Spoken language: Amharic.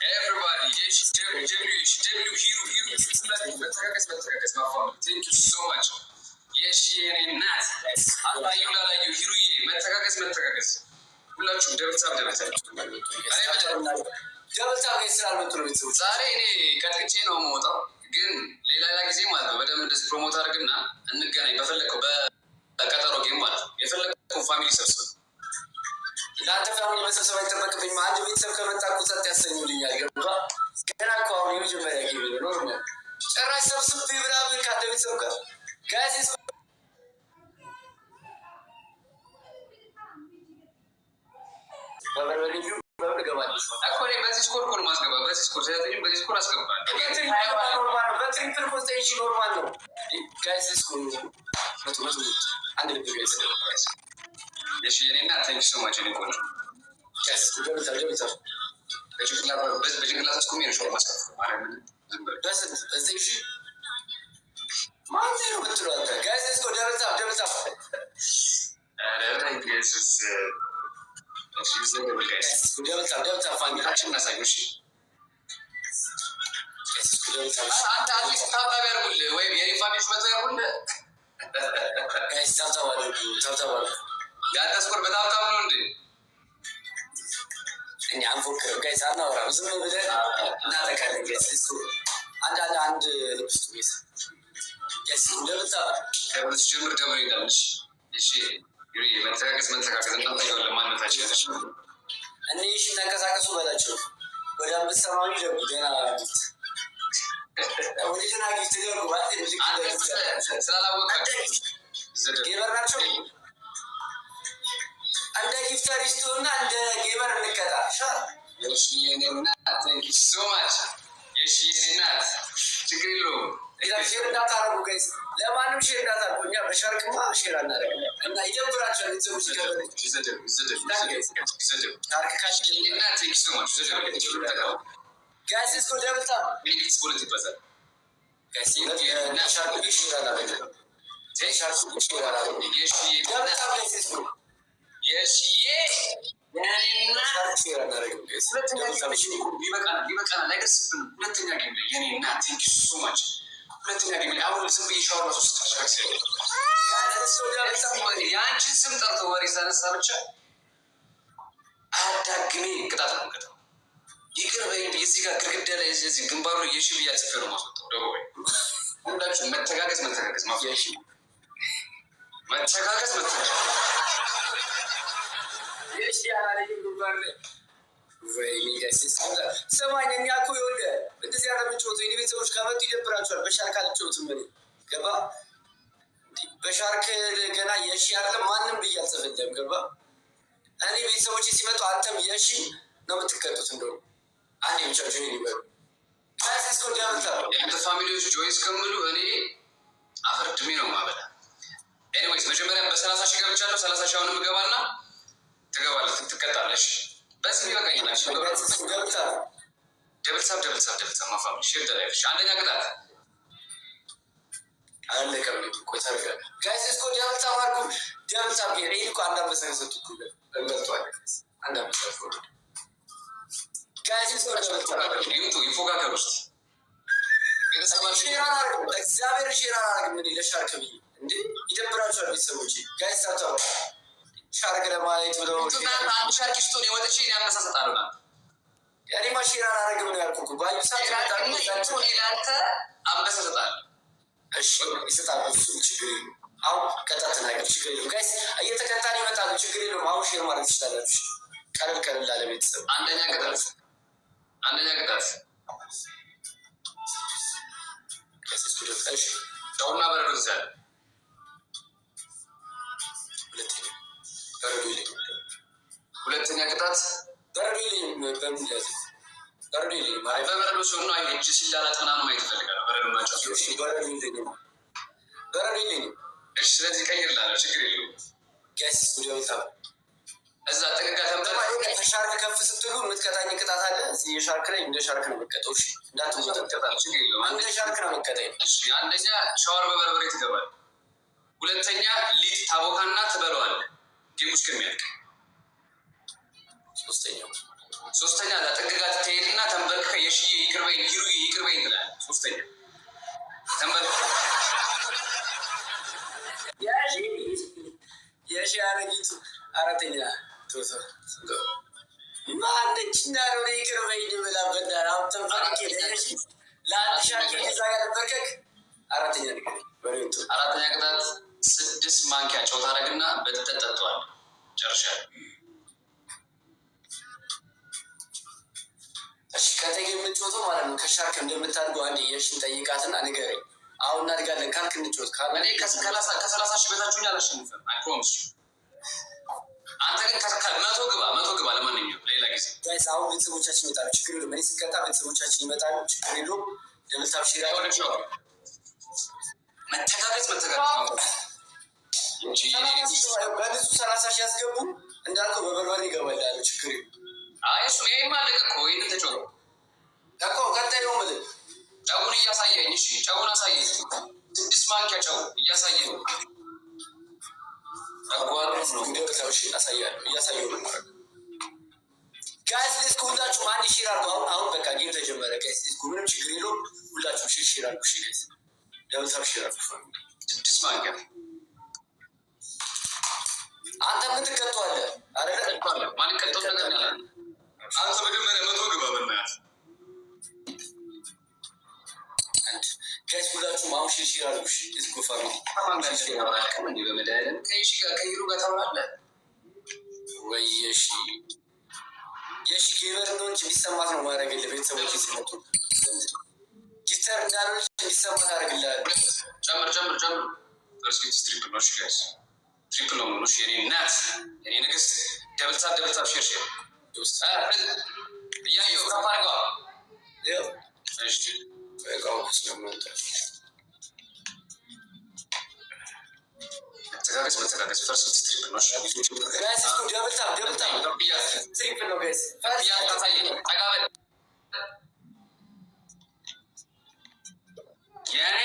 Everybody, yes, hero. Thank you so much. Yes, not. Allah, you like you hero. Metakakas. ሁላችሁም ደብልታብ ዛሬ እኔ ቀጥቅጬ ነው የምወጣው፣ ግን ሌላ ጊዜ ማለት ነው በደንብ እንደዚህ ፕሮሞት አድርግና እንገናኝ። በፈለግከው በቀጠሮ ጌም ማለት ነው የፈለግከው ፋሚሊ ሰብስብ። ለአንተ ፋሚሊ መሰብሰብ አይጠበቅብኝም። አንድ ቤተሰብ ከመጣ እኮ ጸጥ ያሰኙልኛል። ገባ ገና እኮ አሁን የመጀመሪያ ጌም ነው ነው ጭራሽ ሰብስብ ብላብን ከአንተ ቤተሰብ ጋር ጋዜስ በዚህ ስኮር ነው ማስገባ። በዚህ ስኮር ስለዚህ በዚህ ስኮር አስገባል። በትሪፕል ኮንስቴንሽን ኖርማል ነው ጋይስ። ስኮር አንድ ልብ ጋይስ እሺ። የኔና ታንክ ሶ ማች ነው ቆንጆ ጋይስ። በጭንቅላት ስኩሜ ነው ሾር ማስገባ ማለት ነው። በዚህ እሺ ማን ነው ብትለው ጋይስ ስኮር ደብልታብ አረ ኢየሱስ ደብልታብ ፋሚሊያችን እናሳየው። እሺ አንተ አዲስ ታጣቢ ያርጉልህ ወይም የኔ ፋሚሊ ሽመቶ ያርጉልህ ጋይስ። ታብታብ ያንተ ስኮር በታብታብ ነው እንዴ? እኛ አንፎክርም ጋይስ፣ አናወራም። ዝም ብለን እናጠቃለን ጋይስ። አንድ ልብስ ቤት ጋይስ ደብልታብ ከብስ ጀምር ደምር ይላልሽ። እሺ መተካከስ እናንተ ይወለ ማንነታችን ያለሽ እኔ እሺ ተንቀሳቀሱ በላቸው። ወደ አምስት ሰማኒ ደቡ ገና ወደ ጀናጊት ተደርጎ ባጥ ሙዚቃ ስላላወቃችሁ ጌመር ናቸው። እንደ ጊፍተሪስቱና እንደ ጌመር እንቀጣ ሻ የሺ የኔና ታንክ ዩ ሶ ማች የሺ የኔናት ችግር የለውም። ሼር እንዳታረጉ ጋይስ፣ ለማንም ሼር እንዳታረጉ። እኛ በሻርክማ ሼር አናደርግም እና ይደብራቸዋል። ቤተሰቦች ጋይስ እስኮ ደብልታ ስፖርት ይባዛል ጋይስ ሻርክ ሼር አናደርግም። ይበቃናል። አይደርስብንም። ሁለተኛ ጌም ላይ የኔ እና ቴንክ ዩ ሶ ማች። ሁለተኛ ጌም ላይ አሁን ዝም ብዬ ሻወር ማስ ውስጥ የአንቺን ስም ጠርቶ ወሬ ሳነሳ ብቻ አዳግሜ ቅጣት ነው የምንቀጣው። ይቅር በይ። የዚህ ጋር ግድግዳ ላይ እዚህ ግንባሩ የሺ ብያ ጽፌ ነው ማስወጣው። ደግሞ ሁላችሁ መተጋገዝ ማፍያሺ መተጋገዝ የሺ ያላለኝ ግንባር ላይ ሰማኝ። እኛ እኮ ይኸውልህ እንደዚህ ያለ ምንጮት የኔ ቤተሰቦች ከመጡ ይደብራቸዋል። በሻርክ አልጮትም ምን ገባ። በሻርክ ገና የሺ ያለ ማንም ብዬ አልጽፍልህም ገባ። እኔ ቤተሰቦች ሲመጡ አንተም የሺ ነው የምትቀጡት። እንደውም አንድ ብቻቸው ይበሉ ስኮ ዲያመታ የአንተ ፋሚሊዎች ጆይስ ከምሉ እኔ አፈር ድሜ ነው ማበላ። ኤኒዌይስ መጀመሪያ በ30 ሺህ ገብቻለሁ። 30 ሺህ አሁንም እገባና ትገባለህ፣ ትቀጣለሽ። በዚህ ይበቃኝ ናቸው። ደብልታብ ማፋሚ ሼር ላይፍሽ አንደኛ ቅጣት አለቀም። ቆይታ ጋር ጋይስ እስኮ ደብልታብ አርጉ። ደብልታብ ይሄ እኮ አንድ አንበሳ ሰጥኩ በልቷል። አንድ አንበሳ ፎቶ ጋይስ እስኮ ደብልታብ ይምጡ ይፎካከሩ ውስጥ እግዚአብሔር ሼር አላደርግም እኔ ለሻርክ ብዬ እንዴ ይደብራቸዋል ቤተሰቦቼ። ጋይስ ታታው ሻርክ ለማየት ብለው አንድ ሻርክ ስቶን የወጥቼ እኔ አንበሳ ሰጣለሁ ና ያኔ ማሽራ አላደርግም ነው ያልኩት። ባይሳ ታጣጣው ለአንተ አንበሳ ሰጣለሁ። እሺ ይሰጣል። ችግር የለውም። አሁን ቀጣት ነገር ችግር የለውም። ጋይስ እየተቀጣን ይመጣሉ። ችግር የለውም። አሁን ሼር ማለት ትችላላችሁ። ቀለል ላለ ቤተሰብ አንደኛ ቅጣት ከዚህ ስኩደታሽ ዳውና በረዶ ይዛል። ሁለተኛ ቅጣት በረዶ ይለኝ በምን ያዘ በረዶ ይለኝ ማለት በበረዶ ሲሆን ነው። አይሄድ ሲላላት ምናምን ማየት ይፈልጋል። በረዶ ማጫወት በረዶ ይለኝ። እሺ ስለዚህ ቀይርላለሁ። ችግር የለውም። ጋይስ ስቱዲዮ ይታል እዛ ጥቅጋ ተምጠራ ሻርክ ከፍ ስትሉ የምትቀጣኝ ቅጣት አለ። እዚህ የሻርክ ላይ እንደ ሻርክ ነው የምትቀጣው። እሺ እንዳትሞት ተቀጣለች። ችግር የለውም። እንደ ሻርክ ነው የምትቀጣኝ። እሺ አንደኛ ሻወር በበርበሬ ትገባል። ሁለተኛ ሊጥ ታቦካና ትበለዋለህ ጌሙ እስከሚያልቅ። ሶስተኛ ለጥግጋት ትሄድና ተንበርክከ የሽዬ ይቅርበኝ ሂሩዬ ይቅርበኝ ትላለህ። ሶስተኛ ተንበርክከ የሺ አረጊቱ አራተኛ ቶቶ ማንችና ነው ይቅርበኝ ብላበዳ ተንበርክ ለአንሻ ዛ ጋር በርከክ አራተኛ ቅጣት 6 ማንኪያ ጨው ታደርግና በጥጠት ጠጥተዋል። ጨርሻለሁ። እሺ ከተገኘ የምትጮተው ማለት ነው። ከሻርክ እንደምታድገው አንዴ የሽን ጠይቃትና ንገረኝ። አሁን እናድጋለን ካልክ እንጮት እኔ ከ30 ሺህ በታችሁኝ አላሸንፍም። አይ ፕሮሚስ። አንተ ግን መቶ ግባ። ለማንኛውም ሌላ ጊዜ ጋይስ አሁን ቤተሰቦቻችን ይመጣሉ። ችግር የለም። እኔ ስቀጣ ቤተሰቦቻችን ይመጣሉ። ችግር የለውም። ደብልታብ ሺራ መተጋገዝ በንጹ 30 ሺህ ያስገቡ እንዳልከው በበርበሬ ይገባል ያለው ችግር የለም። እሱ ይሄማ አለቀ እኮ ይህንን ተጫወተው እኮ ቀጣይ ነው የምልህ። ጨውን እያሳየኝ። እሺ ጨውን አሳየኝ። 6 ማንኪያ ጨው እያሳየኝ ነው። እያሳየሁ ነው ጋይስ። ሌስኩ ሁላችሁም አንድ ሺር አድርጉ። አሁን በቃ ጌም ተጀመረ ጋይስ። ሌስኩ ምንም ችግር የለውም። ሁላችሁም ሺር አድርጉ። እሺ ጋይስ ደብልታብ ሺር አድርጉ። 6 ማንኪያ አንተ ምን ትቀጠዋለህ? አይደለ ማን ቀጠው ነገር ያለ አንተ መጀመሪያ መቶ ግባ በእናትህ ጋይስ። ሁላችሁም አሁን ሺር አድርጉ። እሺ ሌስኩ ፋሚሊ በመድኃኒዓለም ከሂሩ ጋር ታወራለህ ወይ? የሺ ጌበር ነው እንጂ ቢሰማት ነው ማድረግልህ። ቤተሰቦች ሲመጡ ጊተር እንዳለች ቢሰማት አደርግልሃለሁ። ጨምር ፈርስት ትሪፕል ነው። ጋይስ ትሪፕል ነው። የኔ እናት የኔ ንግስት ደብልታብ ሼር እያየሁ ካፓርጋ መተጋገዝ ፈርስት ትሪፕል ነው። ትሪፕል ነው ጋይስ። የኔ